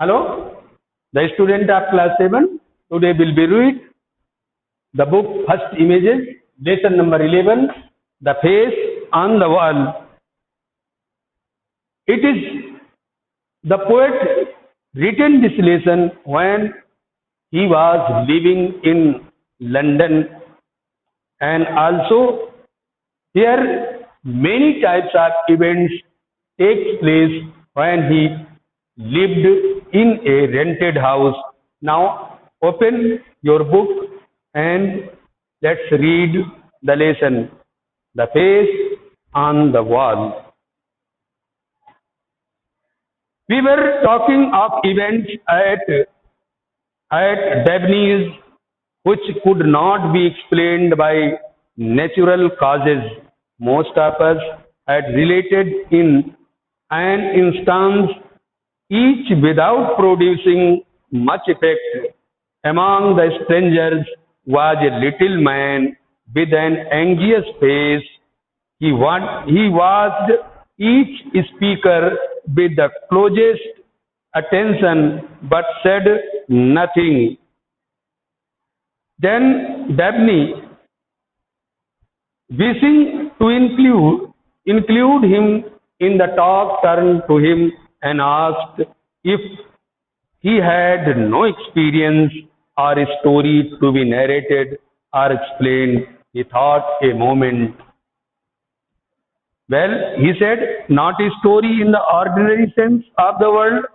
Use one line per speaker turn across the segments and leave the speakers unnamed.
Hello, the student of class 7. Today will be read the book First Images, lesson number 11, the face on the wall. It is the poet written this lesson when he was living in London, and also here many types of events take place when he lived in a rented house. Now open your book and let's read the lesson. The face on the wall. We were talking of events at Dabney's which could not be explained by natural causes. Most of us had related in an instance each without producing much effect. Among the strangers was a little man with an anxious face. He watched each speaker with the closest attention but said nothing. Then Dabney, wishing to include him in the talk, turned to him and asked if he had no experience or a story to be narrated or explained. He thought a moment. Well, he said, not a story in the ordinary sense of the word.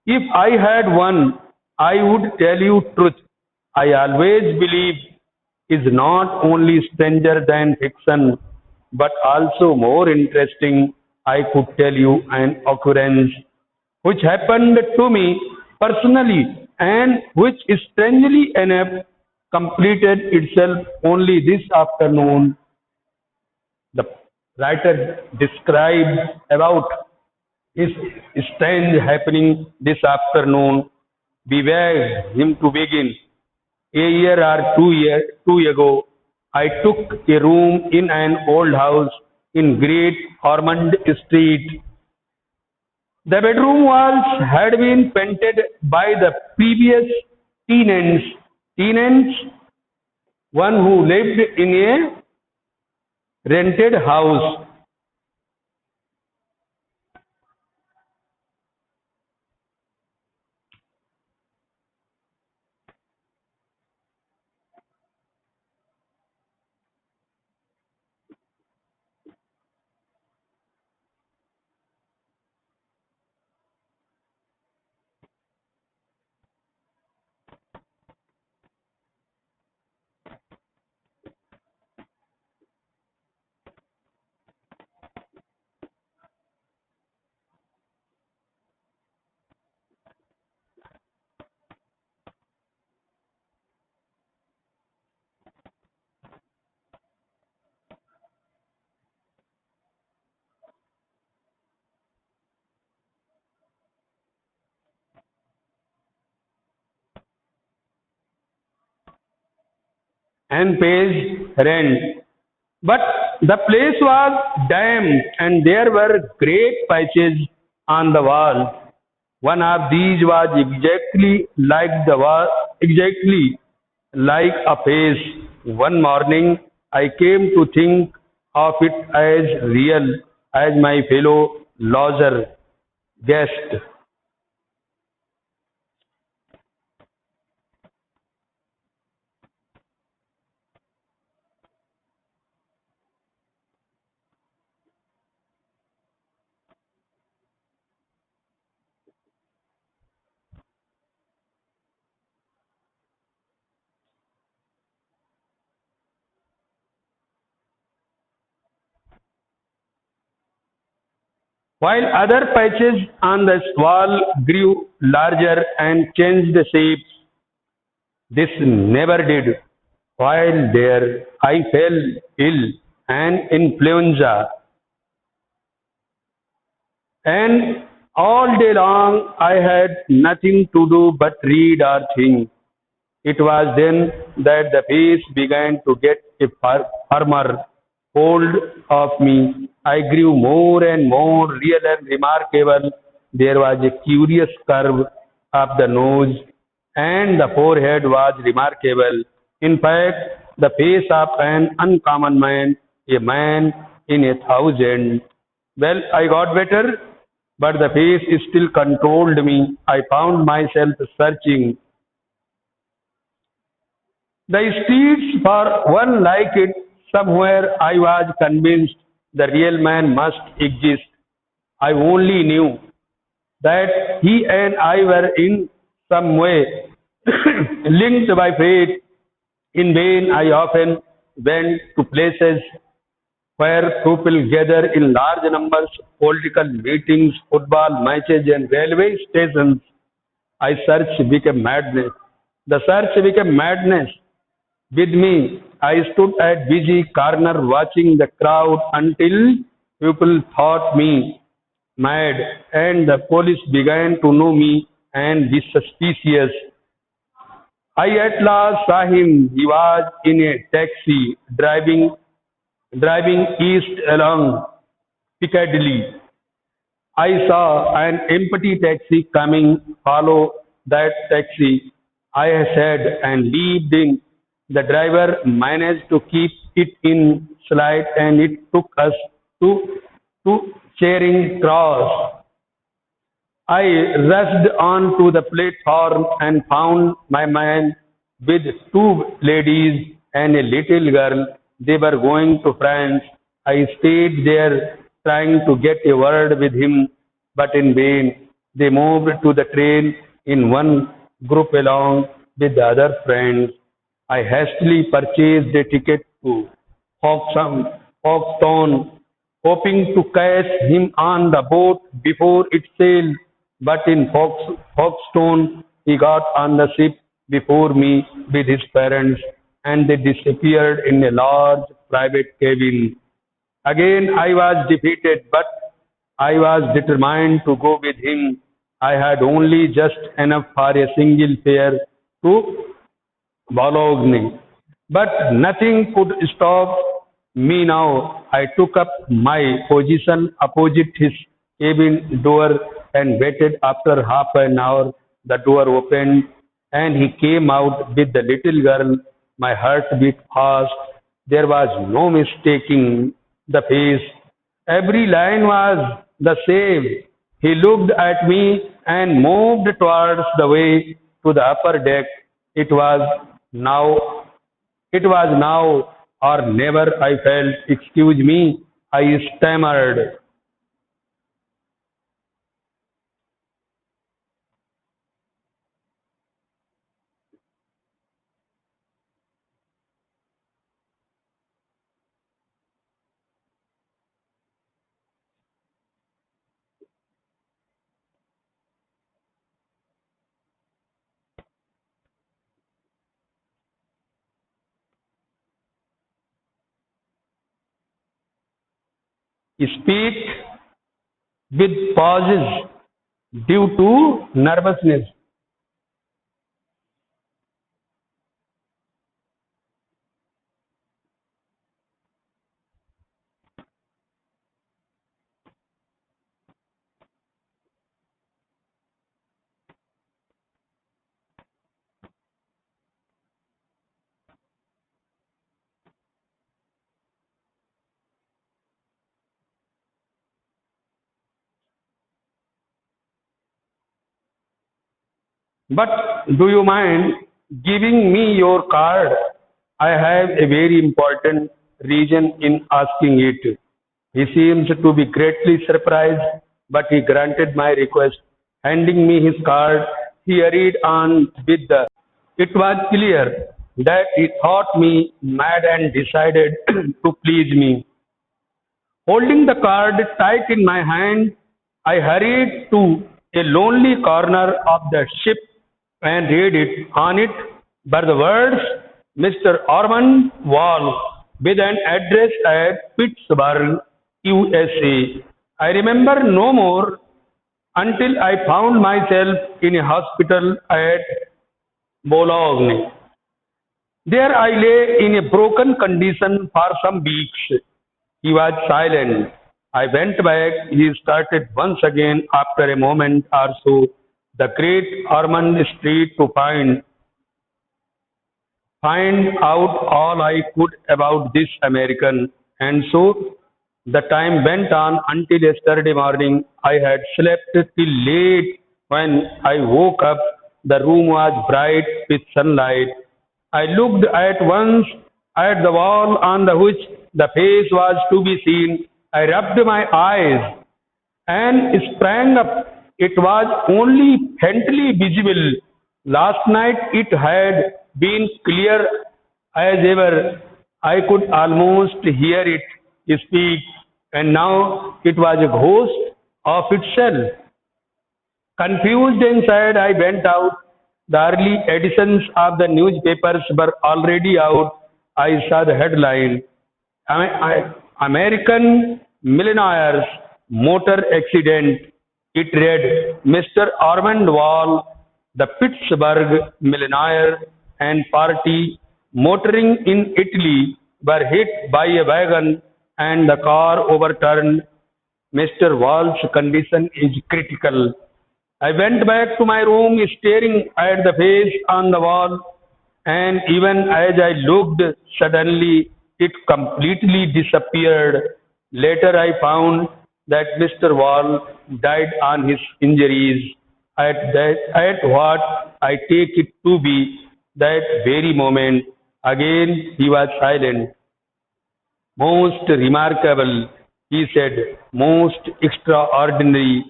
If I had one, I would tell you truth. I always believe is not only stranger than fiction, but also more interesting. I could tell you an occurrence which happened to me personally and which strangely enough completed itself only this afternoon. The writer described about his strange happening this afternoon. We begged him to begin. A year or two ago, I took a room in an old house in Great Ormond Street. The bedroom walls had been painted by the previous tenants, one who lived in a rented house. And pays rent. But the place was damp and there were great patches on the wall. One of these was exactly like a face. One morning I came to think of it as real as my fellow lodger guest. While other patches on the wall grew larger and changed shapes, this never did. While there, I fell ill and influenza, and all day long I had nothing to do but read or think. It was then that the face began to get a firmer hold of me. I grew more and more real and remarkable. There was a curious curve of the nose and the forehead was remarkable. In fact, the face of an uncommon man, a man in a thousand. Well, I got better, but the face still controlled me. I found myself searching the streets for one like it. Somewhere I was convinced the real man must exist. I only knew that he and I were in some way linked by fate. In vain, I often went to places where people gather in large numbers, political meetings, football matches, and railway stations. I search became madness. The search became madness. With me, I stood at busy corner watching the crowd until people thought me mad and the police began to know me and be suspicious. I at last saw him. He was in a taxi driving east along Piccadilly. I saw an empty taxi coming. Follow that taxi, I said, and leaped in. The driver managed to keep it in sight, and it took us to Charing Cross. I rushed on to the platform and found my man with two ladies and a little girl. They were going to France. I stayed there trying to get a word with him, but in vain. They moved to the train in one group along with the other friends. I hastily purchased a ticket to Folkestone, hoping to catch him on the boat before it sailed. But in Folkestone, he got on the ship before me with his parents, and they disappeared in a large private cabin. Again, I was defeated, but I was determined to go with him. I had only just enough for a single fare to Bologna. But nothing could stop me now. I took up my position opposite his cabin door and waited. After half an hour. The door opened and he came out with the little girl. My heart beat fast. There was no mistaking the face. Every line was the same. He looked at me and moved towards the way to the upper deck. It was now, it was now or never, I felt. Excuse me, I stammered. Speak with pauses due to nervousness. But do you mind giving me your card? I have a very important reason in asking it. He seems to be greatly surprised, but he granted my request. Handing me his card, he hurried on with the. It was clear that he thought me mad and decided to please me. Holding the card tight in my hand, I hurried to a lonely corner of the ship and read it. On it were the words Mr. Ormond Wall with an address at Pittsburgh, USA. I remember no more until I found myself in a hospital at Bologna. There I lay in a broken condition for some weeks. He was silent. I went back. He started once again after a moment or so. the great Ormond Street to find out all I could about this American. And so the time went on until yesterday morning. I had slept till late. When I woke up, the room was bright with sunlight. I looked at once at the wall on the which the face was to be seen. I rubbed my eyes and sprang up. It was only faintly visible. Last night it had been clear as ever. I could almost hear it speak, and now it was a ghost of itself. Confused and sad, I went out. The early editions of the newspapers were already out. I saw the headline American millionaire's motor accident. It read, Mr. Ormond Wall, the Pittsburgh millionaire and party motoring in Italy were hit by a wagon and the car overturned. Mr. Wall's condition is critical. I went back to my room staring at the face on the wall, and even as I looked, suddenly it completely disappeared. Later I found that Mr. Wall died on his injuries at what I take it to be that very moment. Again he was silent. Most remarkable, he said, most extraordinary.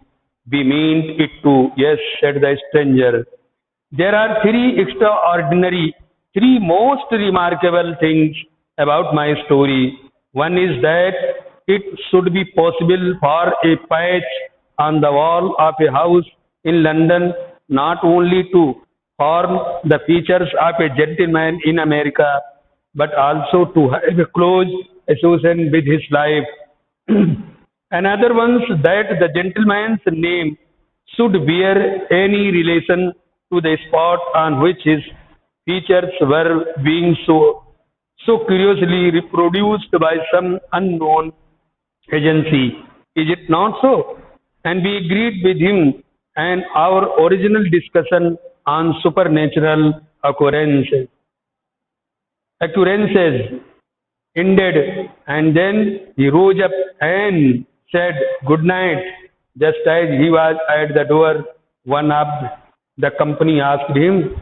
We mean it too. Yes, said the stranger. There are three most remarkable things about my story. One is that it should be possible for a patch on the wall of a house in London not only to form the features of a gentleman in America, but also to have a close association with his life. Another one that the gentleman's name should bear any relation to the spot on which his features were being so curiously reproduced by some unknown agency. Is it not so? And we agreed with him and our original discussion on supernatural occurrences ended, and then he rose up and said good night. Just as he was at the door, one of the company asked him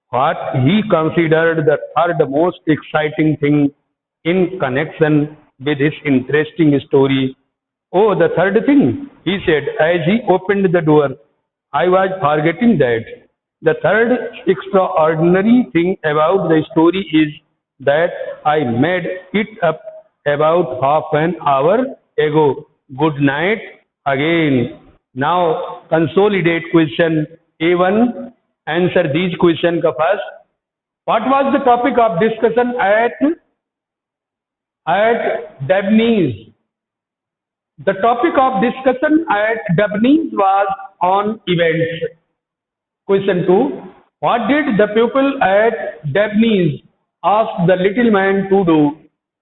what he considered the third most exciting thing in connection with his interesting story. Oh, the third thing, he said as he opened the door. I was forgetting that. The third extraordinary thing about the story is that I made it up about half an hour ago. Good night again. Now consolidate question A1. Answer these questions first. What was the topic of discussion at Dabney's? The topic of discussion at Dabney's was on events. Question 2. What did the people at Dabney's ask the little man to do?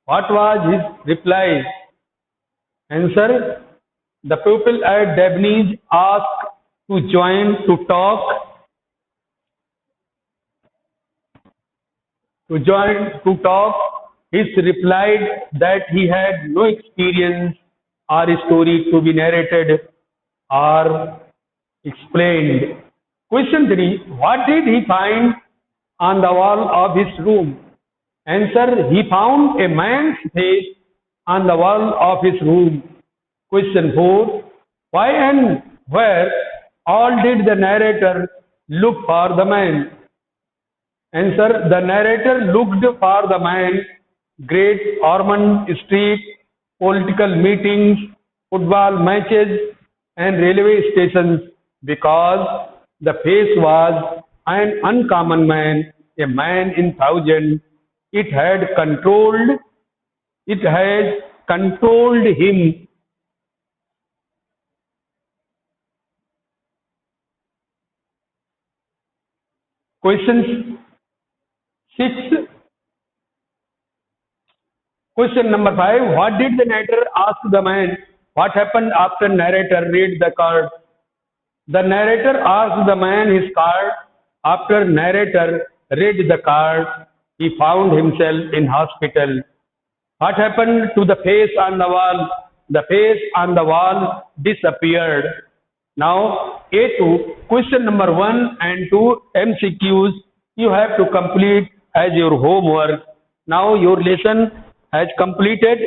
What was his reply? Answer. The people at Dabney's asked to join to talk. He replied that he had no experience or story to be narrated or explained. Question 3. What did he find on the wall of his room? Answer. He found a man's face on the wall of his room. Question 4. Why and where all did the narrator look for the man? Answer. The narrator looked for the man, Great Ormond Street, political meetings, football matches, and railway stations because the face was an uncommon man, a man in thousands. It has controlled him. Question 6. Question number 5. What did the narrator ask the man? What happened after narrator read the card? The narrator asked the man his card. After narrator read the card, he found himself in hospital. What happened to the face on the wall? The face on the wall disappeared. Now, A2, question number 1 and 2 MCQs you have to complete as your homework. Now your lesson has completed.